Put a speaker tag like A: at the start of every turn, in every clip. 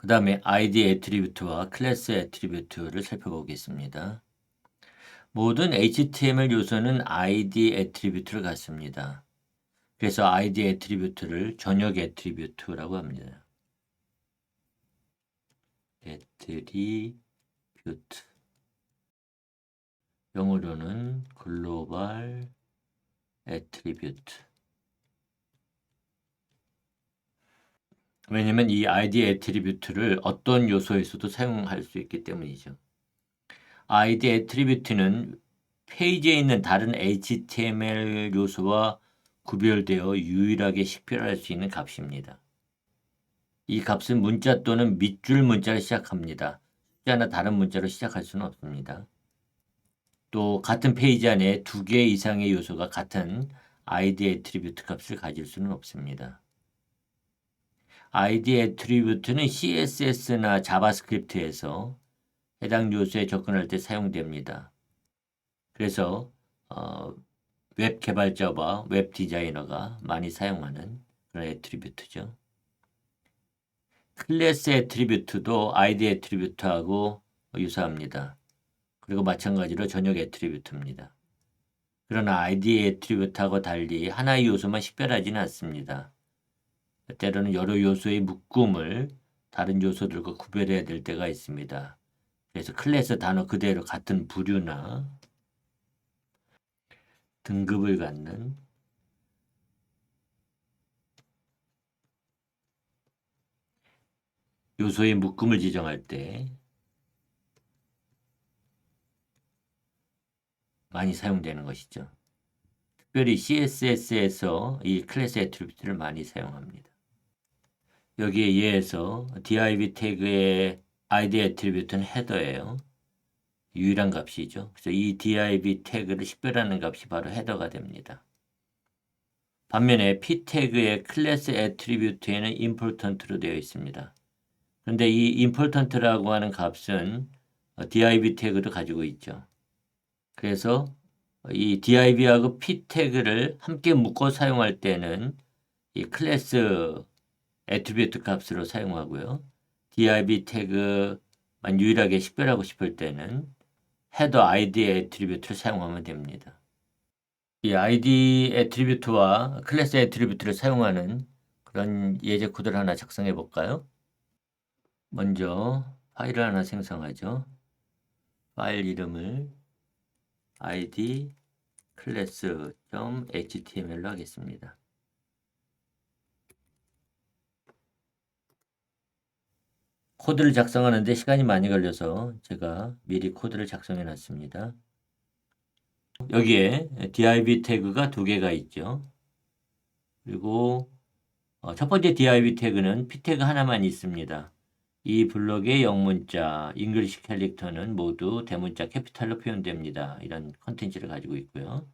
A: 다음에 ID 애트리뷰트와 클래스 애트리뷰트를 살펴보겠습니다. 모든 HTML 요소는 ID 애트리뷰트를 갖습니다. 그래서 ID 애트리뷰트를 전역 애트리뷰트라고 합니다. 애트리뷰트. 영어로는 글로벌 애트리뷰트. 왜냐면 이 ID 애트리뷰트를 어떤 요소에서도 사용할 수 있기 때문이죠. ID 애트리뷰트는 페이지에 있는 다른 HTML 요소와 구별되어 유일하게 식별할 수 있는 값입니다. 이 값은 문자 또는 밑줄 문자를 시작합니다. 숫자나 다른 문자로 시작할 수는 없습니다. 또 같은 페이지 안에 2개 이상의 요소가 같은 ID 애트리뷰트 값을 가질 수는 없습니다. ID 애트리뷰트는 CSS나 자바스크립트에서 해당 요소에 접근할 때 사용됩니다. 그래서 웹 개발자와 웹 디자이너가 많이 사용하는 그런 애트리뷰트죠. 클래스 애트리뷰트도 ID 애트리뷰트하고 유사합니다. 그리고 마찬가지로 전역 애트리뷰트입니다. 그러나 ID 애트리뷰트하고 달리 하나의 요소만 식별하지는 않습니다. 때로는 여러 요소의 묶음을 다른 요소들과 구별해야 될 때가 있습니다. 그래서 클래스 단어 그대로 같은 부류나 등급을 갖는 요소의 묶음을 지정할 때 많이 사용되는 것이죠. 특별히 CSS에서 이 클래스 애트리뷰트를 많이 사용합니다. 여기에 예에서 div 태그의 id 애트리뷰트는 헤더예요. 유일한 값이죠. 그래서 이 div 태그를 식별하는 값이 바로 헤더가 됩니다. 반면에 p 태그의 클래스 애트리뷰트에는 important로 되어 있습니다. 그런데 이 important라고 하는 값은 div 태그도 가지고 있죠. 그래서 이 div하고 p 태그를 함께 묶어 사용할 때는 이 클래스 애트리뷰트 값으로 사용하고요. div 태그만 유일하게 식별하고 싶을 때는 헤더 id 애트리뷰트를 사용하면 됩니다. 이 id 애트리뷰트와 클래스 애트리뷰트를 사용하는 그런 예제 코드를 하나 작성해 볼까요? 먼저 파일을 하나 생성하죠. 파일 이름을 id class.html로 하겠습니다. 코드를 작성하는데 시간이 많이 걸려서 제가 미리 코드를 작성해 놨습니다. 여기에 div 태그가 2개가 있죠. 그리고 첫 번째 div 태그는 p 태그 하나만 있습니다. 이 블록의 영문자, 잉글리시 캐릭터는 모두 대문자 캐피탈로 표현됩니다. 이런 컨텐츠를 가지고 있고요.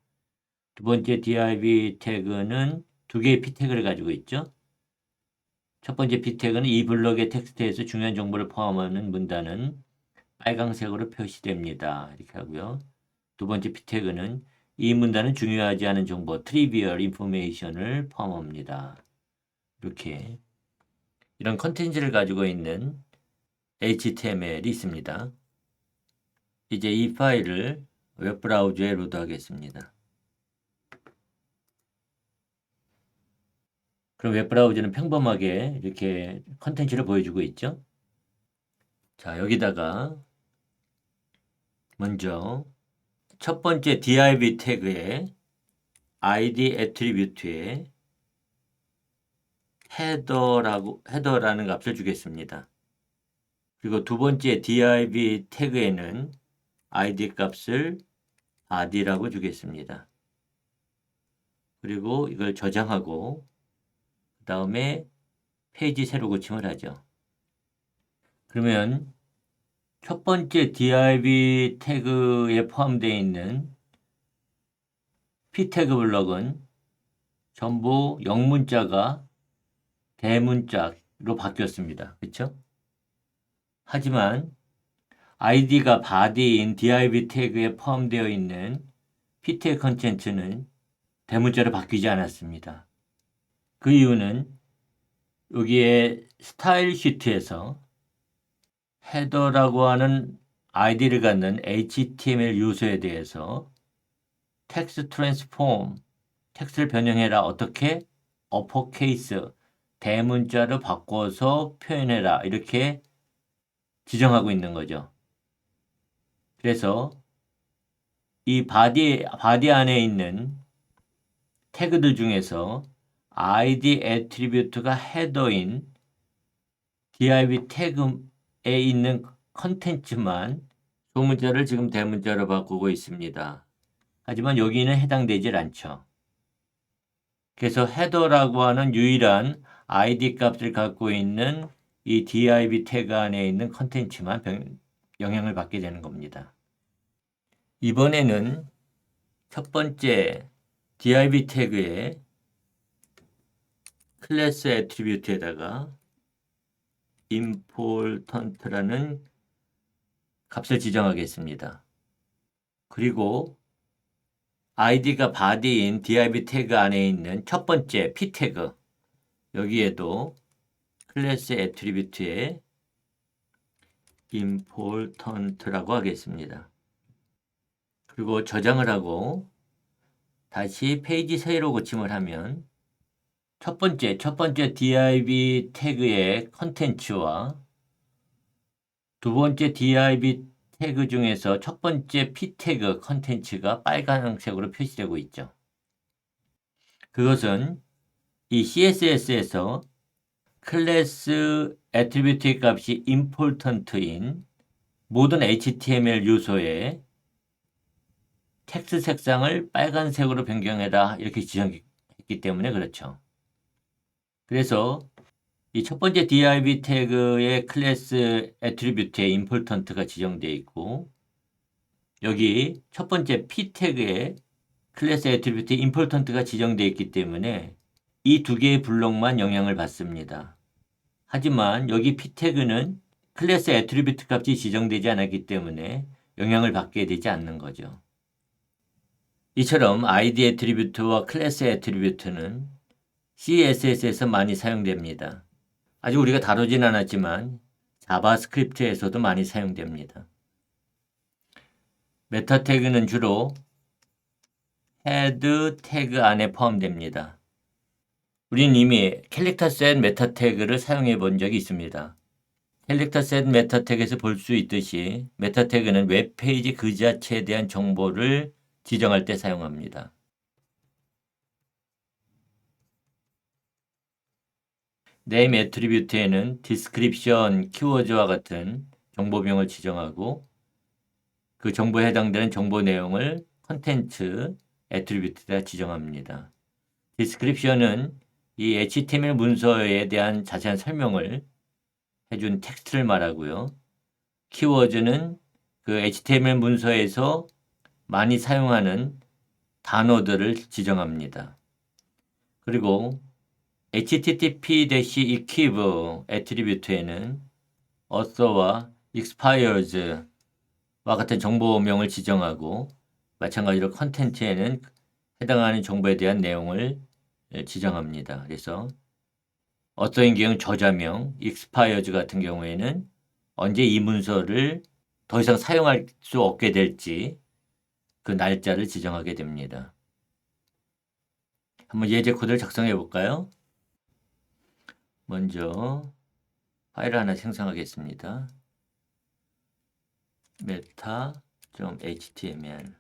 A: 두 번째 div 태그는 2개의 p 태그를 가지고 있죠. 첫 번째 p 태그는 이 블록의 텍스트에서 중요한 정보를 포함하는 문단은 빨강색으로 표시됩니다. 이렇게 하고요. 두 번째 p 태그는 이 문단은 중요하지 않은 정보, trivial information을 포함합니다. 이렇게 이런 컨텐츠를 가지고 있는 HTML이 있습니다. 이제 이 파일을 웹브라우저에 로드하겠습니다. 그럼 웹브라우저는 평범하게 이렇게 컨텐츠를 보여주고 있죠. 자, 여기다가 먼저 첫 번째 div 태그에 id 애트리뷰트에 헤더라는 값을 주겠습니다. 그리고 두 번째 div 태그에는 id 값을 body라고 주겠습니다. 그리고 이걸 저장하고 그 다음에 페이지 새로 고침을 하죠. 그러면 첫 번째 div 태그에 포함되어 있는 p 태그 블럭은 전부 영문자가 대문자로 바뀌었습니다. 그렇죠? 하지만 id가 body인 div 태그에 포함되어 있는 p 태그 컨텐츠는 대문자로 바뀌지 않았습니다. 그 이유는 여기에 스타일 시트에서 헤더라고 하는 아이디를 갖는 HTML 요소에 대해서 텍스트 트랜스폼, 텍스트를 변형해라. 어떻게? 어퍼케이스, 대문자로 바꿔서 표현해라. 이렇게 지정하고 있는 거죠. 그래서 이 바디 안에 있는 태그들 중에서 id 애트리뷰트가 헤더인 div 태그에 있는 컨텐츠만 소문자를 지금 대문자로 바꾸고 있습니다. 하지만 여기는 해당되질 않죠. 그래서 헤더라고 하는 유일한 id 값을 갖고 있는 이 div 태그 안에 있는 컨텐츠만 영향을 받게 되는 겁니다. 이번에는 첫 번째 div 태그에 클래스 애트리뷰트에다가 important라는 값을 지정하겠습니다. 그리고 id가 body인 div 태그 안에 있는 첫 번째 p 태그 여기에도 클래스 애트리뷰트에 important라고 하겠습니다. 그리고 저장을 하고 다시 페이지 세로 고침을 하면 첫 번째 div 태그의 컨텐츠와 두 번째 div 태그 중에서 첫 번째 p 태그 컨텐츠가 빨간색으로 표시되고 있죠. 그것은 이 CSS에서 클래스 애트리뷰트 값이 important인 모든 HTML 요소에 텍스트 색상을 빨간색으로 변경해라 이렇게 지정했기 때문에 그렇죠. 그래서 이 첫 번째 div 태그의 클래스 애트리뷰트에 important가 지정되어 있고 여기 첫 번째 p 태그에 클래스 애트리뷰트 important가 지정되어 있기 때문에 이 두 개의 블록만 영향을 받습니다. 하지만 여기 p 태그는 클래스 애트리뷰트 값이 지정되지 않았기 때문에 영향을 받게 되지 않는 거죠. 이처럼 id 애트리뷰트와 클래스 애트리뷰트는 CSS에서 많이 사용됩니다. 아직 우리가 다루진 않았지만 자바스크립트에서도 많이 사용됩니다. 메타 태그는 주로 헤드 태그 안에 포함됩니다. 우리는 이미 캐릭터셋 메타 태그를 사용해 본 적이 있습니다. 캐릭터셋 메타 태그에서 볼 수 있듯이 메타 태그는 웹페이지 그 자체에 대한 정보를 지정할 때 사용합니다. 네임 애트리뷰트에는 디스크립션 키워드와 같은 정보명을 지정하고 그 정보에 해당되는 정보 내용을 컨텐츠 애트리뷰트에다 지정합니다. 디스크립션은 이 HTML 문서에 대한 자세한 설명을 해준 텍스트를 말하고요. 키워드는 그 HTML 문서에서 많이 사용하는 단어들을 지정합니다. 그리고 http-equiv 애트리뷰트에는 author와 expires와 같은 정보명을 지정하고 마찬가지로 컨텐츠에는 해당하는 정보에 대한 내용을 지정합니다. 그래서 author인 경우 저자명, expires 같은 경우에는 언제 이 문서를 더 이상 사용할 수 없게 될지 그 날짜를 지정하게 됩니다. 한번 예제 코드를 작성해 볼까요? 먼저 파일을 하나 생성하겠습니다. meta.html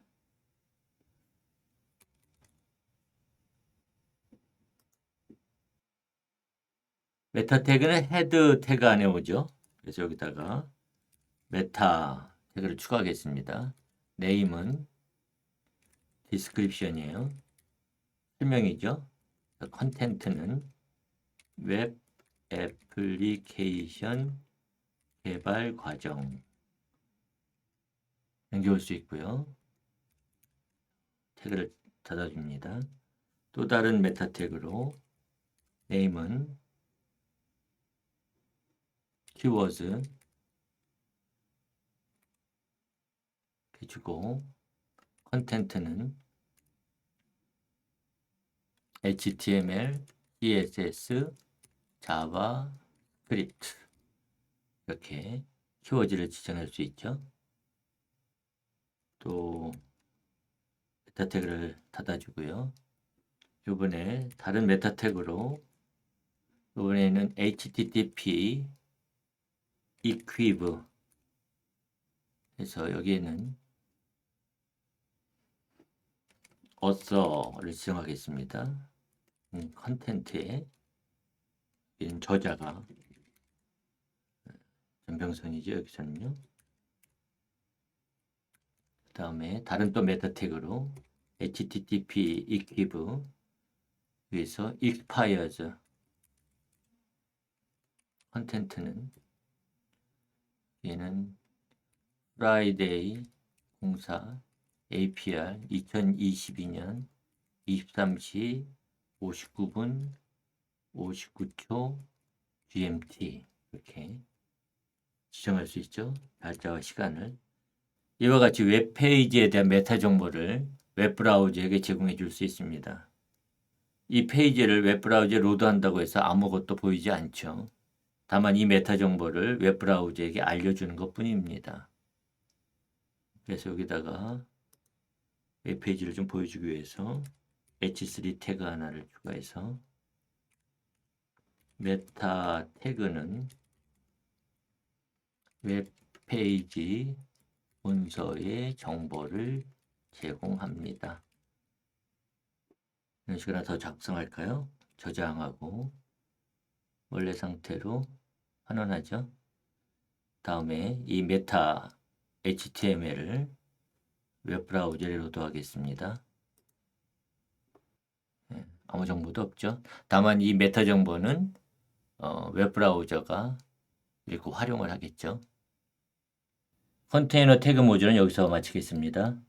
A: 메타 태그는 헤드 태그 안에 오죠. 그래서 여기다가 메타 태그를 추가하겠습니다. 네임은 디스크립션이에요. 설명이죠. 컨텐트는 웹 애플리케이션 개발 과정 연결할 수 있고요. 태그를 닫아줍니다. 또 다른 메타 태그로 네임은 키워드 해주고 컨텐트는 HTML, CSS, 자바스크립트 이렇게 키워드를 지정할 수 있죠. 또 메타 태그를 닫아주고요. 이번에 다른 메타 태그로 이번에는 http equiv 해서 여기에는 author를 지정하겠습니다. 컨텐츠에 저자가 전병선이죠. 여기서는요. 그 다음에 다른 또 메타 태그로 http equiv 위에서 expires 컨텐츠는 얘는 프라이데이 04 APR 2022년 23시 59분 59초 GMT 이렇게 지정할 수 있죠. 날짜와 시간을. 이와 같이 웹페이지에 대한 메타 정보를 웹브라우저에게 제공해 줄 수 있습니다. 이 페이지를 웹브라우저에 로드한다고 해서 아무것도 보이지 않죠. 다만 이 메타 정보를 웹브라우저에게 알려주는 것 뿐입니다. 그래서 여기다가 웹페이지를 좀 보여주기 위해서 h3 태그 하나를 추가해서 메타 태그는 웹페이지 문서의 정보를 제공합니다. 이런 식으로 더 작성할까요? 저장하고 원래 상태로 환원하죠. 다음에 이 메타 HTML을 웹브라우저에 로드하겠습니다. 아무 정보도 없죠. 다만 이 메타 정보는 웹브라우저가 이렇게 활용을 하겠죠. 컨테이너 태그 모듈은 여기서 마치겠습니다.